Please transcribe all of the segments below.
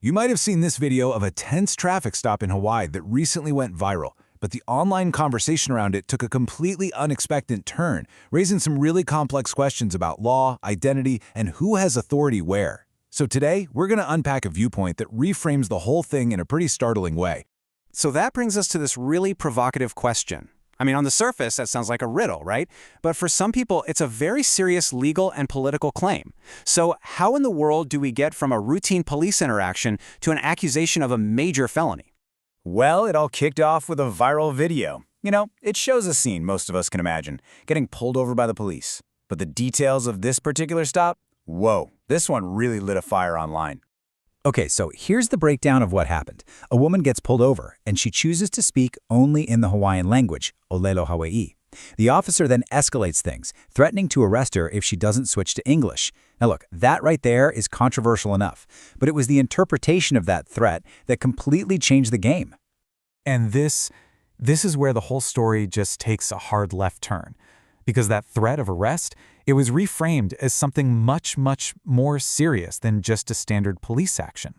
You might have seen this video of a tense traffic stop in Hawaii that recently went viral, but the online conversation around it took a completely unexpected turn, raising some really complex questions about law, identity, and who has authority where. So today, we're going to unpack a viewpoint that reframes the whole thing in a pretty startling way. So that brings us to this really provocative question. I mean, on the surface, that sounds like a riddle, right? But for some people, it's a very serious legal and political claim. So how in the world do we get from a routine police interaction to an accusation of a major felony? Well, it all kicked off with a viral video. It shows a scene most of us can imagine, getting pulled over by the police. But the details of this particular stop? Whoa, this one really lit a fire online. Okay, so here's the breakdown of what happened. A woman gets pulled over, and she chooses to speak only in the Hawaiian language, Olelo Hawaii. The officer then escalates things, threatening to arrest her if she doesn't switch to English. Now look, that right there is controversial enough, but it was the interpretation of that threat that completely changed the game. And this is where the whole story just takes a hard left turn. Because that threat of arrest, it was reframed as something much, much more serious than just a standard police action.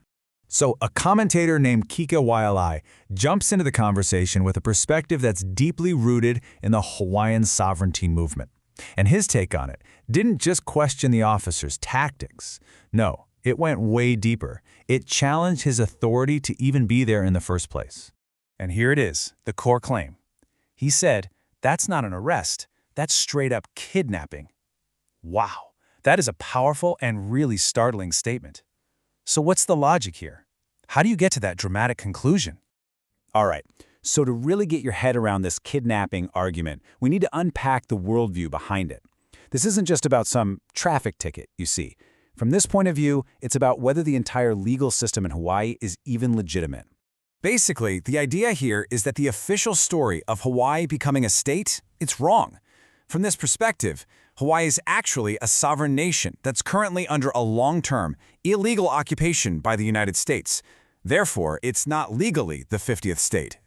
So a commentator named Kika Waialae jumps into the conversation with a perspective that's deeply rooted in the Hawaiian sovereignty movement. And his take on it didn't just question the officer's tactics. No, it went way deeper. It challenged his authority to even be there in the first place. And here it is, the core claim. He said, that's not an arrest, that's straight-up kidnapping. Wow, that is a powerful and really startling statement. So what's the logic here? How do you get to that dramatic conclusion? All right, so to really get your head around this kidnapping argument, we need to unpack the worldview behind it. This isn't just about some traffic ticket, you see. From this point of view, it's about whether the entire legal system in Hawaii is even legitimate. Basically, the idea here is that the official story of Hawaii becoming a state, it's wrong. From this perspective, Hawaii is actually a sovereign nation that's currently under a long-term, illegal occupation by the United States. Therefore, it's not legally the 50th state.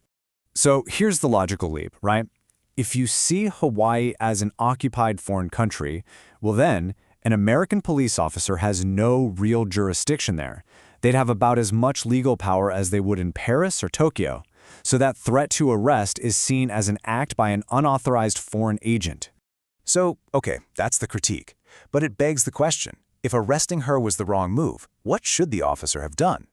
So here's the logical leap, right? If you see Hawaii as an occupied foreign country, well then, an American police officer has no real jurisdiction there. They'd have about as much legal power as they would in Paris or Tokyo. So that threat to arrest is seen as an act by an unauthorized foreign agent. So, okay, that's the critique. But it begs the question, if arresting her was the wrong move, what should the officer have done?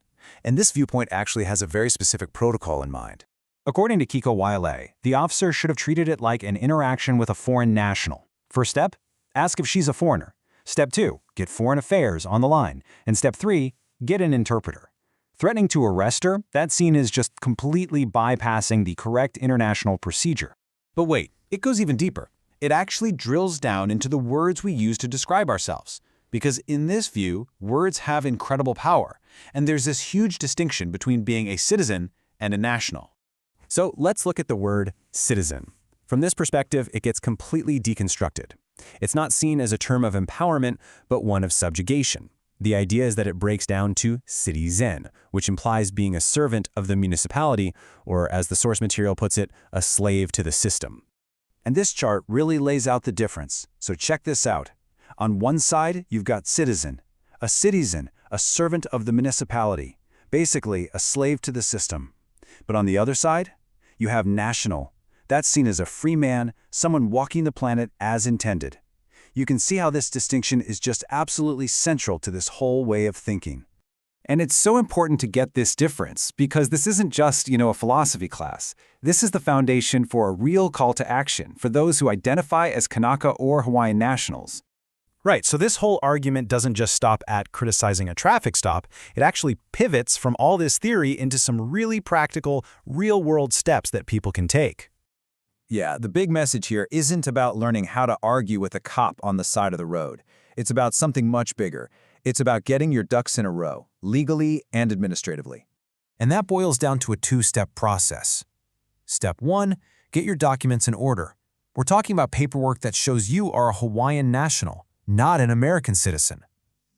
And this viewpoint actually has a very specific protocol in mind. According to Kiko Waialae, the officer should have treated it like an interaction with a foreign national. First step, ask if she's a foreigner. Step 2, get foreign affairs on the line. And step 3, get an interpreter. Threatening to arrest her, that scene is just completely bypassing the correct international procedure. But wait, it goes even deeper. It actually drills down into the words we use to describe ourselves. Because in this view, words have incredible power, and there's this huge distinction between being a citizen and a national. So let's look at the word citizen. From this perspective, it gets completely deconstructed. It's not seen as a term of empowerment, but one of subjugation. The idea is that it breaks down to citizen, which implies being a servant of the municipality, or as the source material puts it, a slave to the system. And this chart really lays out the difference, so check this out. On one side, you've got citizen, a servant of the municipality, basically a slave to the system. But on the other side, you have national. That's seen as a free man, someone walking the planet as intended. You can see how this distinction is just absolutely central to this whole way of thinking. And it's so important to get this difference because this isn't just, a philosophy class. This is the foundation for a real call to action for those who identify as Kanaka or Hawaiian nationals. Right, so this whole argument doesn't just stop at criticizing a traffic stop. It actually pivots from all this theory into some really practical, real-world steps that people can take. Yeah, the big message here isn't about learning how to argue with a cop on the side of the road. It's about something much bigger. It's about getting your ducks in a row, legally and administratively. And that boils down to a two-step process. Step 1, get your documents in order. We're talking about paperwork that shows you are a Hawaiian national, not an American citizen.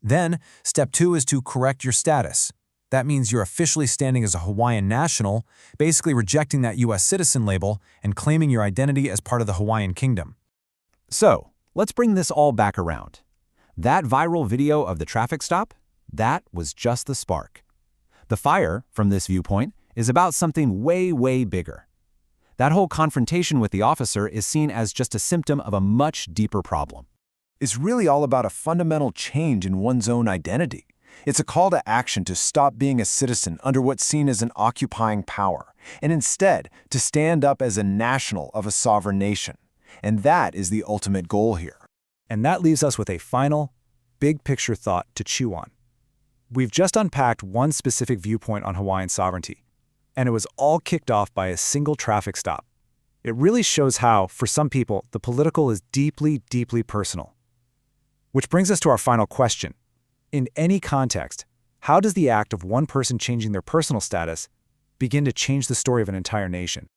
Then, step 2 is to correct your status. That means you're officially standing as a Hawaiian national, basically rejecting that U.S. citizen label and claiming your identity as part of the Hawaiian kingdom. So, let's bring this all back around. That viral video of the traffic stop, that was just the spark. The fire, from this viewpoint, is about something way, way bigger. That whole confrontation with the officer is seen as just a symptom of a much deeper problem. It's really all about a fundamental change in one's own identity. It's a call to action to stop being a citizen under what's seen as an occupying power, and instead to stand up as a national of a sovereign nation. And that is the ultimate goal here. And that leaves us with a final, big picture thought to chew on. We've just unpacked one specific viewpoint on Hawaiian sovereignty, and it was all kicked off by a single traffic stop. It really shows how, for some people, the political is deeply, deeply personal. Which brings us to our final question. In any context, how does the act of one person changing their personal status begin to change the story of an entire nation?